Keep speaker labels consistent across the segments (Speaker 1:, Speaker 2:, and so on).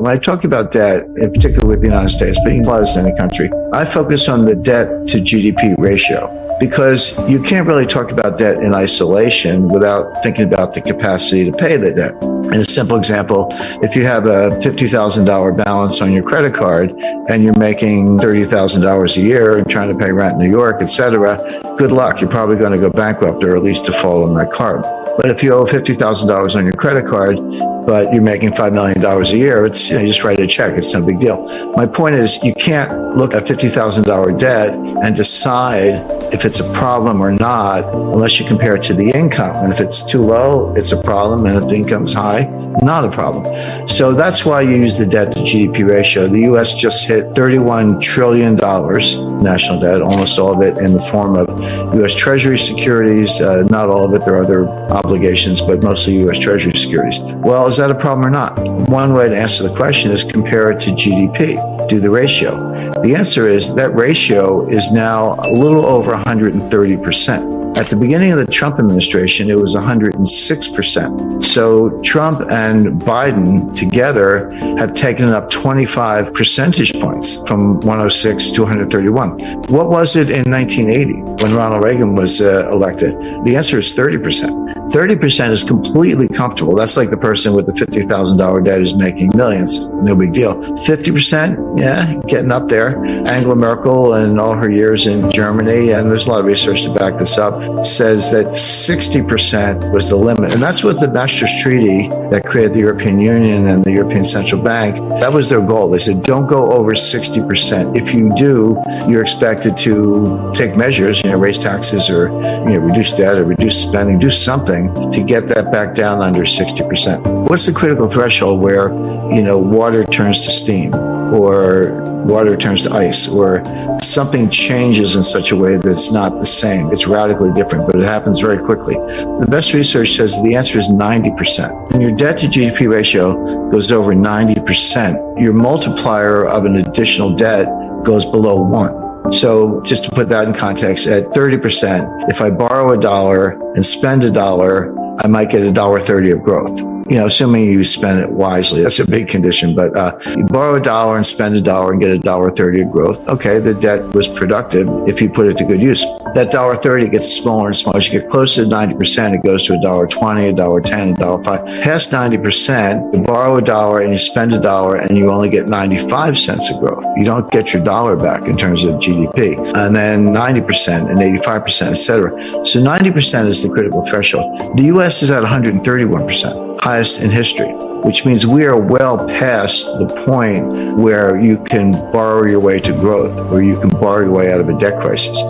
Speaker 1: When I talk about debt, in particular with the United States, but you can apply this in any country, I focus on the debt to GDP ratio, because you can't really talk about debt in isolation without thinking about the capacity to pay the debt. In a simple example, if you have a $50,000 balance on your credit card and you're making $30,000 a year and trying to pay rent in New York, etc., good luck. You're probably going to go bankrupt or at least default on that card. But if you owe $50,000 on your credit card, but you're making $5 million a year, it's, you just write a check. It's no big deal. My point is, you can't look at $50,000 debt and decide if it's a problem or not unless you compare it to the income. And if it's too low, it's a problem. And if the income's high, not a problem. So that's why you use the debt to GDP ratio. The U.S. just hit $31 trillion national debt, almost all of it in the form of U.S. Treasury securities. Not all of it. There are other obligations, but mostly U.S. Treasury securities. Well, is that a problem or not? One way to answer the question is compare it to GDP. Do the ratio. The answer is that ratio is now a little over 130%. At the beginning of the Trump administration, it was 106%. So Trump and Biden together have taken up 25 percentage points from 106 to 131. What was it in 1980 when Ronald Reagan was elected? The answer is 30%. 30% is completely comfortable. That's like the person with the $50,000 debt who's making millions. No big deal. 50%, yeah, getting up there. Angela Merkel and all her years in Germany, and there's a lot of research to back this up, says that 60% was the limit. And that's what the Maastricht Treaty that created the European Union and the European Central Bank, that was their goal. They said, don't go over 60%. If you do, you're expected to take measures, raise taxes or, reduce debt or reduce spending, do something to get that back down under 60%. What's the critical threshold where, water turns to steam or water turns to ice or something changes in such a way that it's not the same? It's radically different, but it happens very quickly. The best research says the answer is 90%. When your debt to GDP ratio goes over 90%, your multiplier of an additional debt goes below 1. So just to put that in context, at 30%, if I borrow $1 and spend $1, I might get $1.30 of growth. Assuming you spend it wisely. That's a big condition, but you borrow $1 and spend $1 and get $1.30 of growth. Okay, the debt was productive if you put it to good use. That $1.30 gets smaller and smaller. As you get closer to 90%, it goes to $1.20, $1.10, $1.05. Past 90%, you borrow $1 and you spend $1 and you only get 95 cents of growth. You don't get your dollar back in terms of GDP. And then 90% and 85%, et cetera. So 90% is the critical threshold. The U.S. is at 131%. Highest in history, which means we are well past the point where you can borrow your way to growth, or you can borrow your way out of a debt crisis.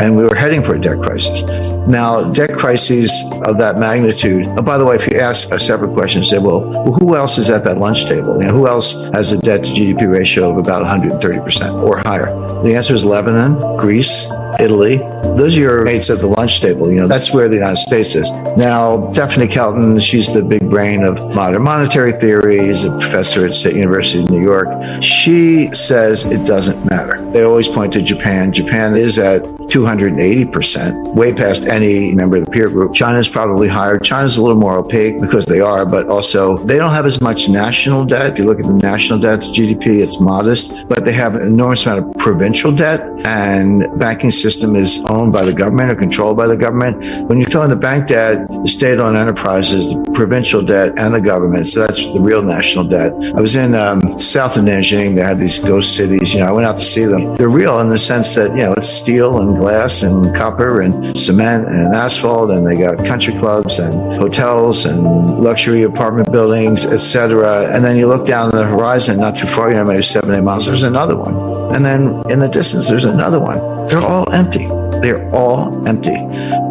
Speaker 1: And we were heading for a debt crisis. Now, debt crises of that magnitude, by the way, if you ask a separate question, say, well, who else is at that lunch table? Who else has a debt to GDP ratio of about 130% or higher? The answer is Lebanon, Greece, Italy. Those are your mates at the lunch table. That's where the United States is. Now, Daphne Kelton, she's the big brain of modern monetary theory. She's a professor at State University of New York. She says it doesn't matter. They always point to Japan. Japan is at 280%, way past any member of the peer group. China's probably higher. China's a little more opaque because they are, but also they don't have as much national debt. If you look at the national debt to GDP, it's modest, but they have an enormous amount of provincial debt, and the banking system is owned by the government or controlled by the government. When you throw in the bank debt, the state-owned enterprises, the provincial debt, and the government, so that's the real national debt. I was in south of Nanjing. They had these ghost cities. I went out to see them. They're real in the sense that, it's steel and glass and copper and cement and asphalt, and they got country clubs and hotels and luxury apartment buildings, etc. And then you look down the horizon, not too far, maybe 7-8 miles, there's another one. And then in the distance, there's another one. They're all empty. They're all empty.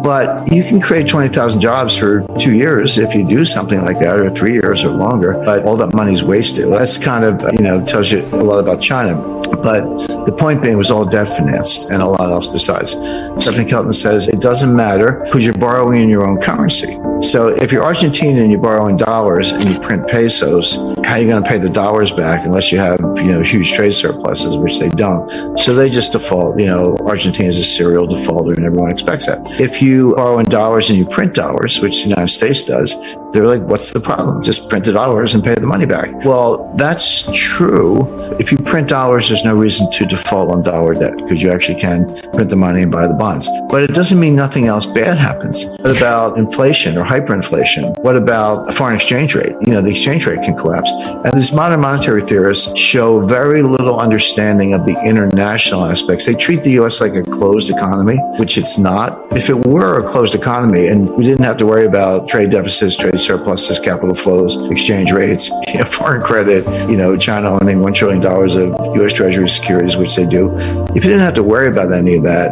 Speaker 1: But you can create 20,000 jobs for 2 years if you do something like that, or 3 years or longer, but all that money's wasted. Well, that's kind of, tells you a lot about China. But the point being, it was all debt financed and a lot else besides. Daphne Kelton says it doesn't matter because you're borrowing in your own currency. So if you're Argentine and you borrow in dollars and you print pesos, how are you going to pay the dollars back unless you have, huge trade surpluses, which they don't. So they just default. Argentina is a serial defaulter and everyone expects that. If you borrow in dollars and you print dollars, which the United States does, They're like, what's the problem? Just print the dollars and pay the money back. Well, that's true. If you print dollars, there's no reason to default on dollar debt because you actually can print the money and buy the bonds. But it doesn't mean nothing else bad happens. What about inflation or hyperinflation? What about a foreign exchange rate? The exchange rate can collapse. And these modern monetary theorists show very little understanding of the international aspects. They treat the U.S. like a closed economy, which it's not. If it were a closed economy and we didn't have to worry about trade deficits, trade surpluses, capital flows, exchange rates, foreign credit, China owning $1 trillion of U.S. Treasury securities, which they do. If you didn't have to worry about any of that,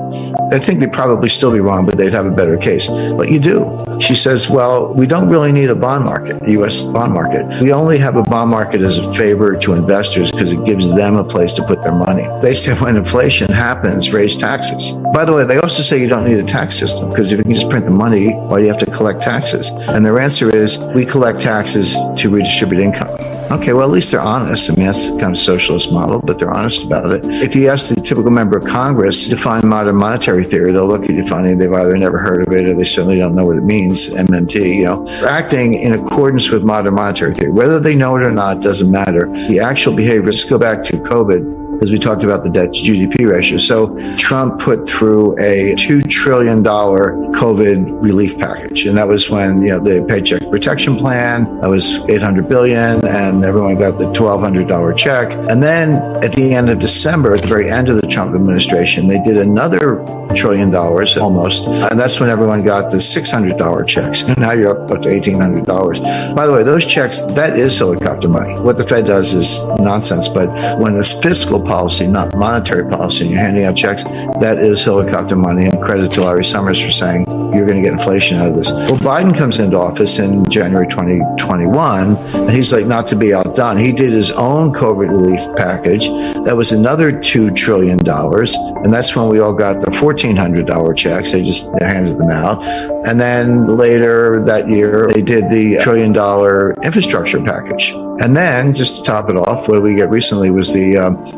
Speaker 1: I think they'd probably still be wrong, but they'd have a better case. But you do. She says, well, we don't really need a bond market, a U.S. bond market. We only have a bond market as a favor to investors because it gives them a place to put their money. They say when inflation happens, raise taxes. By the way, they also say you don't need a tax system because if you can just print the money, why do you have to collect taxes? And their answer is, we collect taxes to redistribute income. Okay, well, at least they're honest. I mean, that's kind of a socialist model, but they're honest about it. If you ask the typical member of Congress to define modern monetary theory, they'll look at you funny. They've either never heard of it or they certainly don't know what it means, MMT, They're acting in accordance with modern monetary theory. Whether they know it or not doesn't matter. The actual behavior, let's go back to COVID, because we talked about the debt to GDP ratio. So Trump put through a $2 trillion COVID relief package. And that was when, the Paycheck Protection Plan, that was $800 billion, and everyone got the $1,200 check. And then at the end of December, at the very end of the Trump administration, they did another $1 trillion almost. And that's when everyone got the $600 checks. And now you're up to $1,800. By the way, those checks, that is helicopter money. What the Fed does is nonsense. But when it's fiscal policy, not monetary policy, and you're handing out checks, that is helicopter money. And credit to Larry Summers for saying you're going to get inflation out of this. Well, Biden comes into office in January 2021, and he's like, not to be outdone, he did his own COVID relief package. That was another $2 trillion. And that's when we all got the $1,400 checks. They just handed them out. And then later that year, they did the $1 trillion infrastructure package. And then, just to top it off, what we get recently was the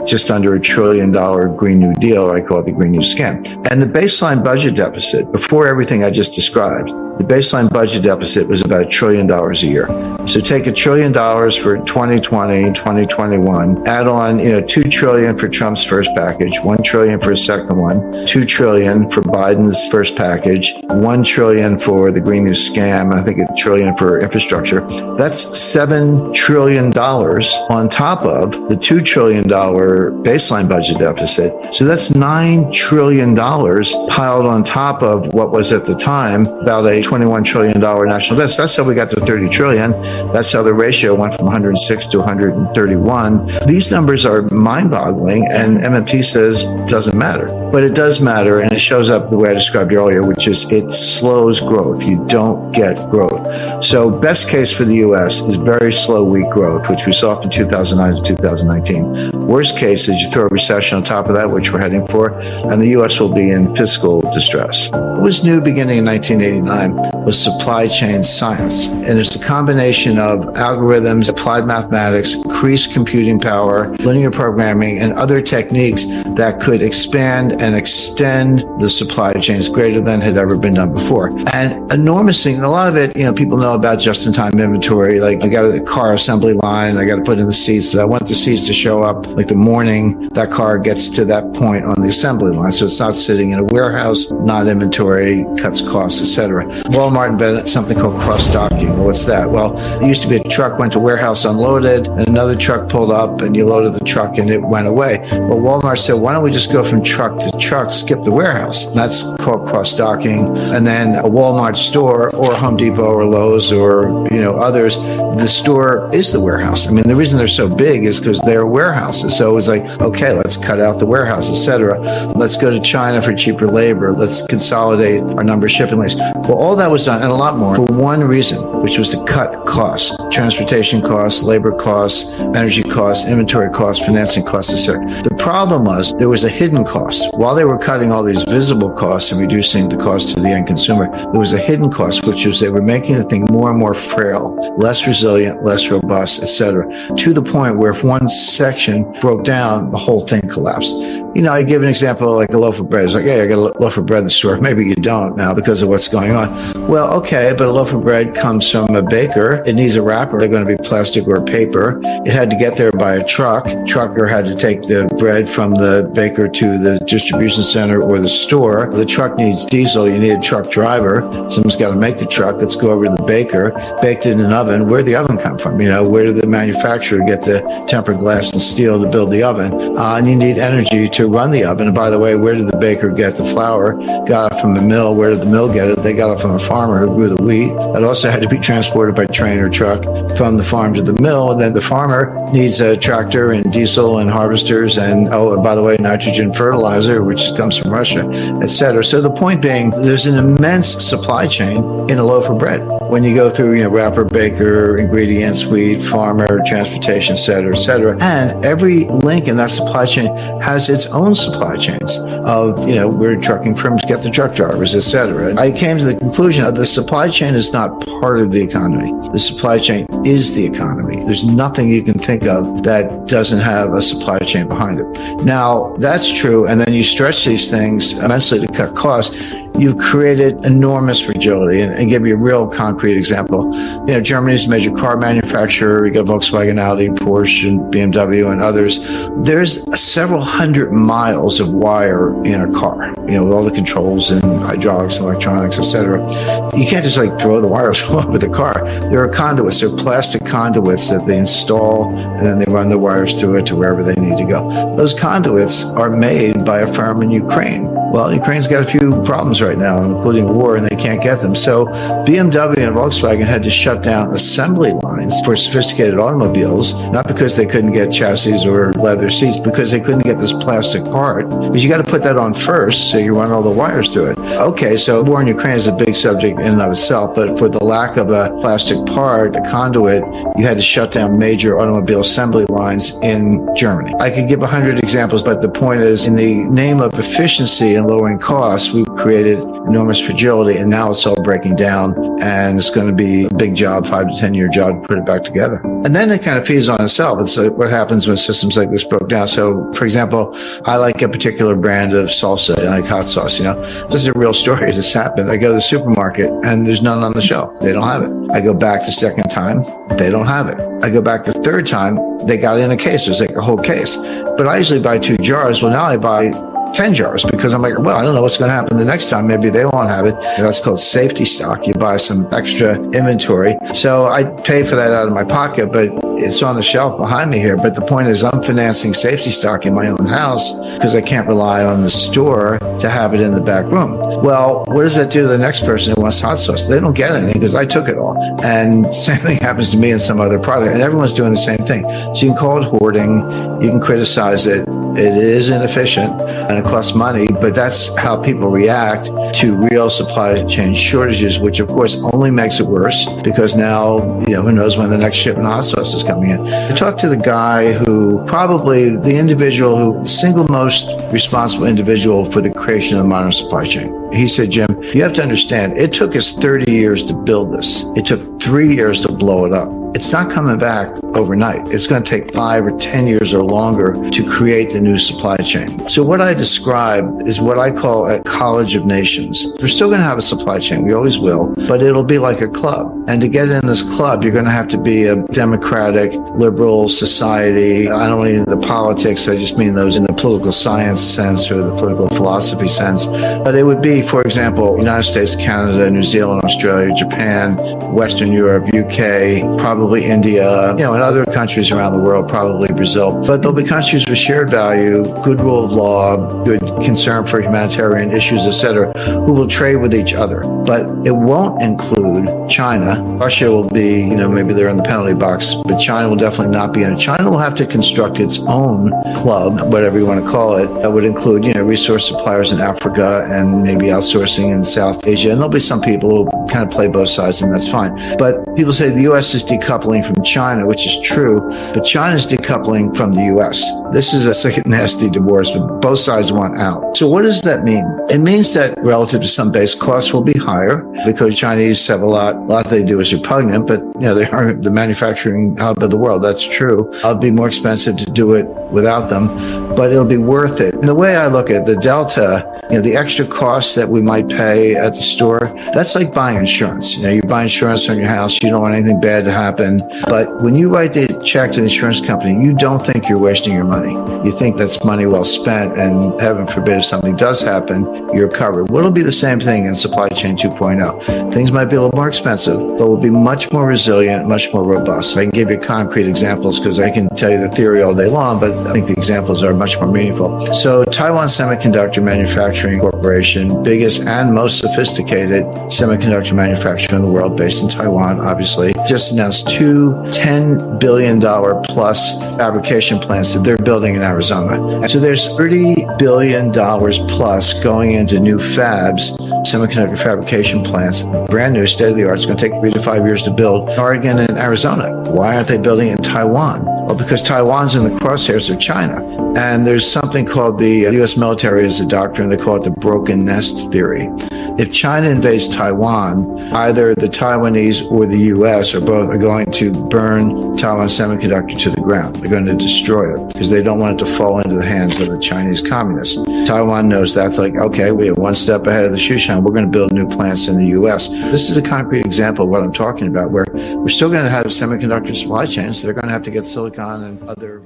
Speaker 1: just under $1 trillion Green New Deal, I call it the Green New Scam. And the baseline budget deficit, before everything I just described, the baseline budget deficit was about $1 trillion a year. So take $1 trillion for 2020, 2021, add on, $2 trillion for Trump's first package, $1 trillion for his second one, $2 trillion for Biden's first package, $1 trillion for the Green New Scam, and I think $1 trillion for infrastructure. That's $7 trillion on top of the $2 trillion baseline budget deficit. So that's $9 trillion piled on top of what was at the time about a $21 trillion national debt. So that's how we got to 30 trillion. That's how the ratio went from 106 to 131. These numbers are mind-boggling, and MMT says it doesn't matter. But it does matter, and it shows up the way I described earlier, which is it slows growth. You don't get growth. So best case for the U.S. is very slow, weak growth, which we saw from 2009 to 2019. Worst case is you throw a recession on top of that, which we're heading for, and the U.S. will be in fiscal distress. What was new beginning in 1989 was supply chain science. And it's a combination of algorithms, applied mathematics, increased computing power, linear programming, and other techniques that could expand and extend the supply chains greater than had ever been done before. And enormous thing, and a lot of it, people know about just-in-time inventory. Like, I got a car assembly line, I got to put in the seats. I want the seats to show up like the morning that car gets to that point on the assembly line. So it's not sitting in a warehouse, not inventory, cuts costs, etc. Walmart invented something called cross-docking. What's that? Well, it used to be a truck went to warehouse, unloaded, and another truck pulled up, and you loaded the truck, and it went away. Well, Walmart said, why don't we just go from truck to truck, skip the warehouse? And that's called cross-docking. And then a Walmart store or Home Depot or Lowe's or, others, the store is the warehouse. I mean, the reason they're so big is because they're warehouses. So it was like, okay, let's cut out the warehouse, etc. Let's go to China for cheaper labor. Let's consolidate our number of shipping lanes. Well, all that was done, and a lot more, for one reason, which was to cut costs, transportation costs, labor costs, energy costs, inventory costs, financing costs, etc. The problem was there was a hidden cost. While they were cutting all these visible costs and reducing the cost to the end consumer, there was a hidden cost, which was they were making the thing more and more frail, less resilient, less robust, etc., to the point where if one section broke down, the whole thing collapsed. I give an example like a loaf of bread. It's like, hey, I got a loaf of bread in the store. Maybe you don't now because of what's going on. Well, okay, but a loaf of bread comes from a baker. It needs a wrapper. They're going to be plastic or paper. It had to get there by a truck. Trucker had to take the bread from the baker to the distribution center or the store. The truck needs diesel. You need a truck driver. Someone's got to make the truck. Let's go over to the baker. Baked it in an oven. Where'd the oven come from? Where did the manufacturer get the tempered glass and steel to build the oven? And you need energy to run the oven. And by the way, where did the baker get the flour? Got it from the mill. Where did the mill get it? They got it from a farmer who grew the wheat. It also had to be transported by train or truck from the farm to the mill. And then the farmer needs a tractor and diesel and harvesters and, by the way, nitrogen fertilizer, which comes from Russia, etc. So the point being, there's an immense supply chain in a loaf of bread. When you go through, wrapper, baker, ingredients, wheat, farmer, transportation, et cetera, and every link in that supply chain has its own supply chains of, where trucking firms get the truck drivers, et cetera. And I came to the conclusion that the supply chain is not part of the economy. The supply chain is the economy. There's nothing you can think of that doesn't have a supply chain behind it. Now, that's true. And then you stretch these things immensely to cut costs. You've created enormous fragility. And give you a real concrete example. Germany's a major car manufacturer. You got Volkswagen, Audi, Porsche, and BMW, and others. There's several hundred miles of wire in a car, with all the controls and hydraulics, electronics, etc. You can't just throw the wires all over the car. There are conduits. There are plastic conduits that they install, and then they run the wires through it to wherever they need to go. Those conduits are made by a firm in Ukraine. Well, Ukraine's got a few problems right now, including war, and they can't get them. So BMW and Volkswagen had to shut down assembly lines for sophisticated automobiles, not because they couldn't get chassis or leather seats, because they couldn't get this plastic part. Because you got to put that on first, so you run all the wires through it. Okay, so war in Ukraine is a big subject in and of itself, but for the lack of a plastic part, a conduit, you had to shut down major automobile assembly lines in Germany. I could give 100 examples, but the point is, in the name of efficiency and lowering costs, we've created enormous fragility, and now it's all breaking down, and it's going to be a big job, 5 to 10 year job to put it back together. And then it kind of feeds on itself. It's what happens when systems like this broke down. So, for example, I like a particular brand of salsa, I like hot sauce. This is a real story. This happened. I go to the supermarket and there's none on the shelf. They don't have it. I go back the second time, they don't have it. I go back the third time, they got it in a case. There's a whole case. But I usually buy 2 jars. Well, now I buy 10 jars because I'm like, well, I don't know what's going to happen the next time. Maybe they won't have it. That's called safety stock. You buy some extra inventory. So I pay for that out of my pocket, but it's on the shelf behind me here. But the point is, I'm financing safety stock in my own house because I can't rely on the store to have it in the back room. Well, what does that do to the next person who wants hot sauce? They don't get any because I took it all. And same thing happens to me in some other product. And everyone's doing the same thing. So you can call it hoarding. You can criticize it. It is inefficient and it costs money, but that's how people react to real supply chain shortages, which of course only makes it worse because now, who knows when the next shipment of hot sauce is coming in. I talked to the guy who probably the single most responsible individual for the creation of the modern supply chain. He said, Jim, you have to understand, it took us 30 years to build this. It took 3 years to blow it up. It's not coming back overnight. It's going to take 5 or 10 years or longer to create the new supply chain. So what I describe is what I call a college of nations. We're still going to have a supply chain. We always will, but it'll be like a club. And to get in this club, you're going to have to be a democratic, liberal society. I don't mean the politics. I just mean those in the political science sense or the political philosophy sense. But it would be, for example, United States, Canada, New Zealand, Australia, Japan, Western Europe, UK, probably India, and other countries around the world, probably Brazil. But there'll be countries with shared value, good rule of law, good concern for humanitarian issues, etc., who will trade with each other. But it won't include China. Russia will be, maybe they're in the penalty box, but China will definitely not be in it. China will have to construct its own club, whatever you want to call it. That would include, resource suppliers in Africa and maybe outsourcing in South Asia. And there'll be some people who kind of play both sides, and that's fine. But people say the U.S. is decoupling from China, which is true, but China is decoupling from the U.S. This is a second nasty divorce, but both sides want out. So what does that mean? It means that relative to some base costs will be higher because Chinese have a lot they do is repugnant, but they are the manufacturing hub of the world. That's true. It'll be more expensive to do it without them, but it'll be worth it. And the way I look at it, the delta, the extra costs that we might pay at the store, that's like buying insurance. You buy insurance on your house, you don't want anything bad to happen. But when you write the check to the insurance company, you don't think you're wasting your money. You think that's money well spent, and heaven forbid if something does happen, you're covered. Well, it'll be the same thing in supply chain 2.0. Things might be a little more expensive, but will be much more resilient, much more robust. I can give you concrete examples because I can tell you the theory all day long, but I think the examples are much more meaningful. So Taiwan Semiconductor Manufacturing Corporation, biggest and most sophisticated semiconductor manufacturer in the world, based in Taiwan, obviously, just announced two $10 billion plus fabrication plants that they're building in Arizona. And so there's $30 billion plus going into new fabs, semiconductor fabrication plants, brand new, state of the art. It's going to take 3 to 5 years to build in Oregon and Arizona. Why aren't they building in Taiwan? Well, because Taiwan's in the crosshairs of China. And there's something called the U.S. military has a doctrine, they call it the broken nest theory. If China invades Taiwan, either the Taiwanese or the U.S. or both are going to burn Taiwan Semiconductor to the ground. They're going to destroy it because they don't want it to fall into the hands of the Chinese communists. Taiwan knows that. Like, okay, we have one step ahead of the shoe shine. We're going to build new plants in the U.S. This is a concrete example of what I'm talking about, where we're still going to have semiconductor supply chains. They're going to have to get silicon and other